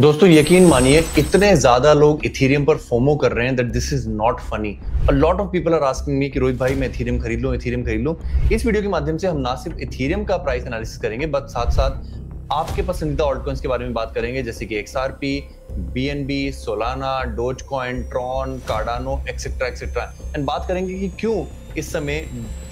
दोस्तों यकीन मानिए इतने ज्यादा लोग इथेरियम पर फोमो कर रहे हैं that this is not funny. A lot of people are asking me कि रोहित भाई मैं इथेरियम खरीद लूं, इथेरियम खरीद लूं। इस वीडियो के माध्यम से हम ना सिर्फ इथेरियम का प्राइस एनालिसिस करेंगे बट साथ साथ आपके पसंदीदा ऑल्ट कॉइन्स के बारे में बात करेंगे, जैसे कि XRP, BNB, Solana, dose coin, Tron, Cardano etcetera etcetera. And बात करेंगे कि क्यों इस समय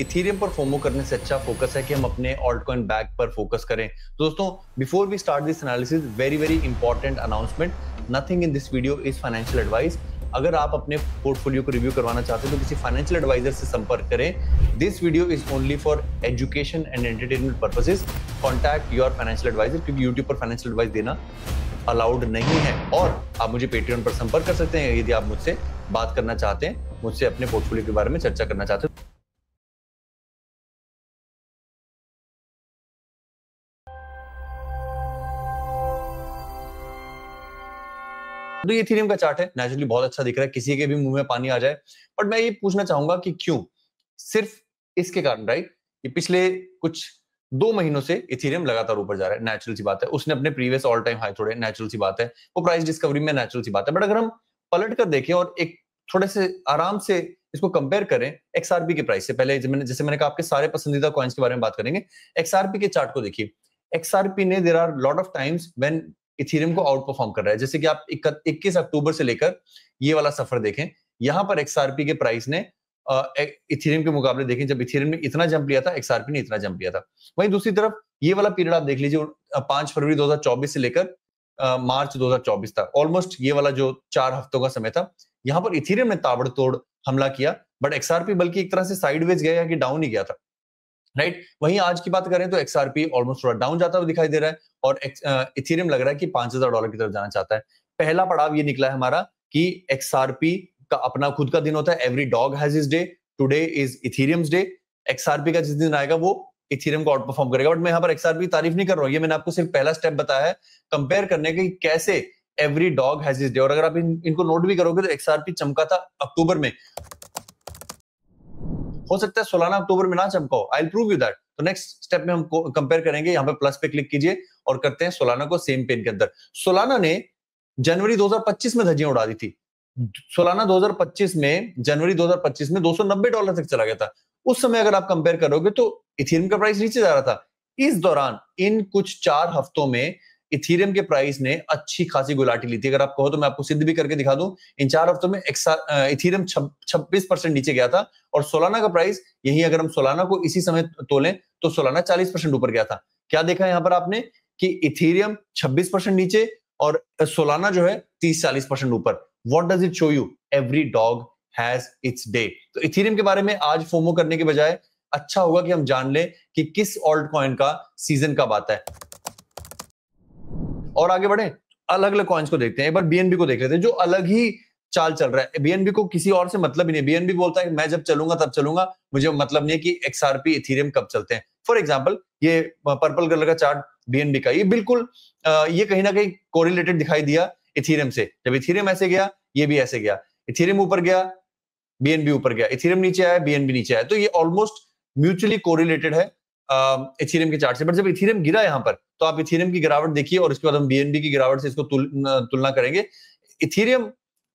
इथेरियम पर फोमो करने से अच्छा फोकस है कि हम अपने ऑल्ट कॉइन बैग पर फोकस करें। दोस्तों before we start this analysis, very very important announcement, nothing in this video is financial advice. अगर आप अपने पोर्टफोलियो को रिव्यू करवाना चाहते हैं तो किसी फाइनेंशियल एडवाइजर से संपर्क करें। This video is only for education and entertainment purposes. Contact your financial adviser, क्योंकि यूट्यूब पर फाइनेंशियल एडवाइस देना अलाउड नहीं है। और आप मुझे पेट्रियन पर संपर्क कर सकते हैं यदि आप मुझसे बात करना चाहते हैं, मुझसे अपने पोर्टफोलियो के बारे में चर्चा करना चाहते हैं। तो ये इथेरियम का चार्ट है, नेचुरली बहुत अच्छा दिख रहा है, किसी के भी मुंह में पानी आ जाए। बट मैं ये पूछना चाहूंगा कि क्यों सिर्फ इसके कारण, राइट? ये पिछले कुछ 2 महीनों से इथेरियम लगातार ऊपर जा रहा है, नेचुरल सी बात है। उसने अपने प्रीवियस ऑल टाइम हाई तोड़े, नेचुरल सी बात है। वो प्राइस डिस्कवरी में नेचुरल सी बात है। बट अगर हम पलट कर देखें और एक थोड़े से आराम से इसको कंपेयर करें XRP के प्राइस से, पहले जैसे मैंने कहा आपके सारे पसंदीदा कॉइन्स के बारे में बात करेंगे। XRP के चार्ट को देखिए। XRP ने there are lot of times when Ethereum को आउट परफॉर्म कर रहा है। जैसे कि आप 21 अक्टूबर से लेकर ये वाला सफर देखें, यहां पर XRP के प्राइस ने इथेरियम के मुकाबले देखें, जब इथेरियम ने इतना जंप लिया था, XRP ने इतना जंप लिया था। वहीं दूसरी तरफ ये वाला पीरियड आप देख लीजिए, 5 फरवरी 2024 से लेकर मार्च 2024 तक, ऑलमोस्ट ये वाला जो 4 हफ्तों का समय था, यहां पर इथेरियम ने ताबड़तोड़ हमला किया। बट XRP बल्कि एक तरह से साइडवेज गया कि डाउन ही गया था, राइट? वहीं आज की बात करें तो XRP ऑलमोस्ट थोड़ा डाउन जाता हुआ दिखाई दे रहा है और इथेरियम लग रहा है कि $5000 की तरफ जाना चाहता है। पहला पड़ाव ये निकला है हमारा कि XRP का अपना खुद का दिन होता है, every dog has his day, today is Ethereum's day. XRP का जिस दिन आएगा वो इथेरियम को आउट परफॉर्म करेगा। बट मैं यहाँ पर XRP की तारीफ नहीं कर रहा हूँ, ये मैंने आपको सिर्फ पहला स्टेप बताया है कंपेयर करने के कैसे every dog has his day. और अगर आप इनको नोट भी करोगे तो XRP चमका था अक्टूबर में, हो सकता है सोलाना अक्टूबर में ना चमका हो। I will prove you that. तो नेक्स्ट स्टेप में हम कंपेयर करेंगे, यहाँ पे प्लस पे क्लिक कीजिए और करते हैं सोलाना को सेम पेन के अंदर। सोलाना ने जनवरी 2025 में धज्जियां उड़ा दी थी। सोलाना 2025 में, जनवरी 2025 में $290 तक चला गया था। उस समय अगर आप कंपेयर करोगे तो इथेरियम का प्राइस नीचे जा रहा था। इस दौरान इन कुछ 4 हफ्तों में इथेरियम के प्राइस ने अच्छी खासी गुलाटी ली थी। अगर आप कहो तो मैं आपको सिद्ध भी करके दिखा दूं, इन 4 हफ्तों में इथेरियम 26% नीचे गया था और सोलाना का प्राइस, यही अगर हम सोलाना को इसी समय तोलें तो सोलाना 40% ऊपर गया था। क्या देखा यहां पर आपने कि इथेरियम 26% नीचे और सोलाना जो है 30-40% ऊपर। What does it show you? Every dog has its day. तो इथेरियम के बारे में आज फोमो करने के बजाय अच्छा होगा कि हम जान लें कि किस ऑल्ट कॉइन का सीजन कब आता है। और आगे बढ़े, अलग अलग कॉइन्स को देखते हैं। एक बार BNB को देख लेते हैं, जो अलग ही चाल चल रहा है। BNB को किसी और से मतलब ही नहीं। BNB बोलता है मैं जब चलूंगा तब चलूंगा, मुझे मतलब नहीं है कि XRP इथेरियम कब चलते हैं। फॉर एग्जांपल ये पर्पल कलर का चार्ट BNB का, ये बिल्कुल ये कहीं ना कहीं कोरिलेटेड दिखाई दिया इथेरियम से। जब इथेरियम ऐसे गया, ये भी ऐसे गया। इथेरियम ऊपर गया, BNB ऊपर गया। इथेरियम नीचे आया, BNB नीचे आया। तो ये ऑलमोस्ट म्यूचुअली कोरिलेटेड है इथेरियम के चार्ट से। बट जब इथेरियम गिरा यहां पर, तो आप इथेरियम की गिरावट देखिए और इसके बाद हम BNB की गिरावट से इसको तुलना करेंगे। इथेरियम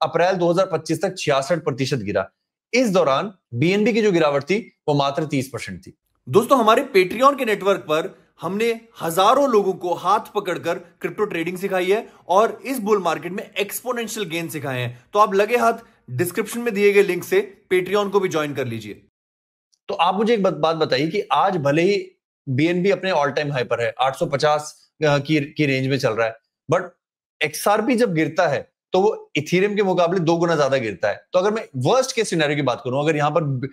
अप्रैल 2025 तक 66% गिरा। इस दौरान BNB की जो गिरावट थी वो मात्र 30% थी। दोस्तों हमारे पेट्रियन के नेटवर्क पर हमने हजारों लोगों को हाथ पकड़कर क्रिप्टो ट्रेडिंग सिखाई है और इस बुल मार्केट में एक्सपोनेंशियल गेन सिखाए हैं। तो आप लगे हाथ डिस्क्रिप्शन में दिए गए लिंक से पेट्रियन को भी ज्वाइन कर लीजिए। तो आप मुझे एक बात बताइए कि आज भले ही BNB अपने ऑल टाइम हाई पर है, 850 की रेंज में चल रहा है, बट XRP जब गिरता है तो वो इथेरियम के मुकाबले 2 गुना ज्यादा गिरता है। तो अगर मैं वर्स्ट केस सिनेरियो की बात करूं, अगर यहां पर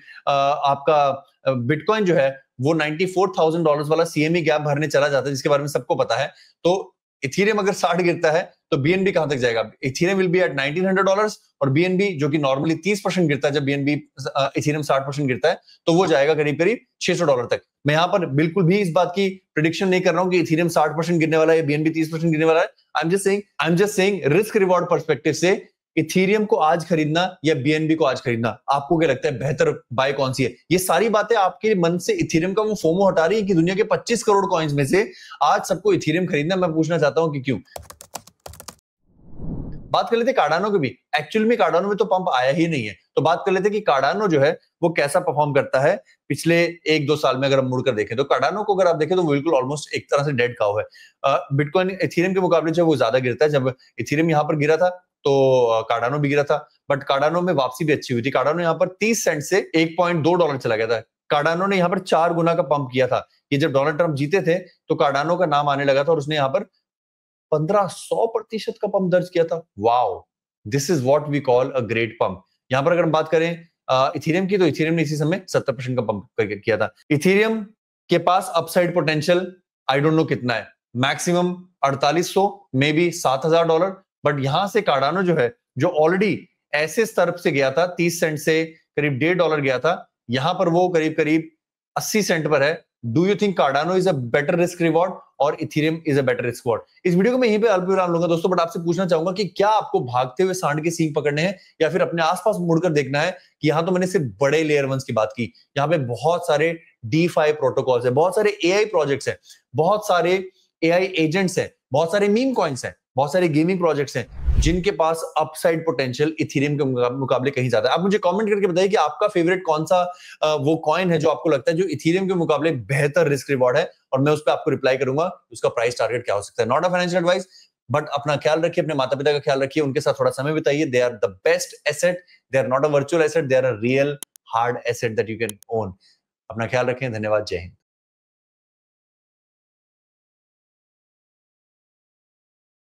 आपका बिटकॉइन जो है वो $94,000 वाला CME गैप भरने चला जाता है, जिसके बारे में सबको पता है, तो इथेरियम अगर 60 गिरता है तो BNB कहां तक जाएगा? इथेरियम विल बी एट $1900 और BNB जो कि नॉर्मली 30% गिरता है, जब BNB इथेरियम 60% गिरता है तो वो जाएगा करीब करीब $600 तक। मैं यहां पर बिल्कुल भी इस बात की प्रेडिक्शन नहीं कर रहा हूं कि इथेरियम 60% गिरने वाला है, BNB 30% गिरने वाला है। I am just saying risk reward perspective से इथेरियम को आज खरीदना या BNB को आज खरीदना, आपको क्या लगता है बेहतर बाय कौन सी है? ये सारी बातें आपके मन से इथेरियम का वो फोमो हटा रही है कि दुनिया के 25 करोड़ कॉइन्स में से आज सबको इथेरियम खरीदना। मैं पूछना चाहता हूं कि क्यों? बात कर लेते कार्डानो की भी। एक्चुअल में कार्डानो में तो पंप आया ही नहीं है, तो बात कर लेते कि कार्डानो जो है वो कैसा परफॉर्म करता है पिछले 1-2 साल में। अगर हम मुड़कर देखें तो कार्डानो को अगर आप देखें तो बिल्कुल ऑलमोस्ट एक तरह से डेड काउ है। बिटकॉइन इथेरियम के मुकाबले जो वो ज्यादा गिरता है। जब इथेरियम यहाँ पर गिरा था तो कार्डानो भी गिरा था, बट कार्डानो में वापसी भी अच्छी हुई थी। कार्डानो यहाँ पर 30 सेंट से $1.2 चला गया था। कार्डानो ने यहाँ पर 4 गुना का पंप किया था। कि जब डोनाल्ड ट्रंप जीते थे तो कार्डानो का नाम आने लगा था और उसने यहाँ पर 1500% का पंप दर्ज किया था। Wow, this is what we call a great pump. यहां पर अगर हम बात करें इथेरियम की, तो इथेरियम ने इसी समय 70% का पंप किया था। इथेरियम के पास upside potential I don't know कितना है, मैक्सिमम 4800, मे बी $7000। बट यहां से कार्डानो जो है, जो ऑलरेडी ऐसे स्तर से गया था 30 सेंट से करीब $1.5 गया था, यहां पर वो करीब करीब 80 सेंट पर है। Do you think Cardano is a better risk reward और Ethereum is a better risk reward? इस वीडियो को मैं यहीं पे अल्प विराम लूंगा दोस्तों, बट आपसे पूछना चाहूंगा कि क्या आपको भागते हुए सांड के सींग पकड़ने हैं या फिर अपने आसपास मुड़कर देखना है कि यहां तो मैंने सिर्फ बड़े लेयर वंस की बात की, यहाँ पे बहुत सारे DeFi प्रोटोकॉल्स है, बहुत सारे AI प्रोजेक्ट्स हैं, बहुत सारे AI एजेंट्स हैं, बहुत सारे मीम कॉइन्स हैं, बहुत सारे गेमिंग प्रोजेक्ट्स हैं जिनके पास अपसाइड पोटेंशियल इथेरियम के मुकाबले कहीं ज्यादा है। आप मुझे कमेंट करके बताइए कि आपका फेवरेट कौन सा वो कॉइन है जो आपको लगता है जो इथेरियम के मुकाबले बेहतर रिस्क रिवॉर्ड है, और मैं उस पर आपको रिप्लाई करूंगा उसका प्राइस टारगेट क्या हो सकता है। Not a financial advice, but अपना ख्याल रखिए, अपने माता पिता का ख्याल रखिए, उनके साथ थोड़ा समय बिताइए। They are the best asset, they are not a virtual asset, they are a real hard asset that you can own. अपना ख्याल रखें, धन्यवाद, जय हिंद।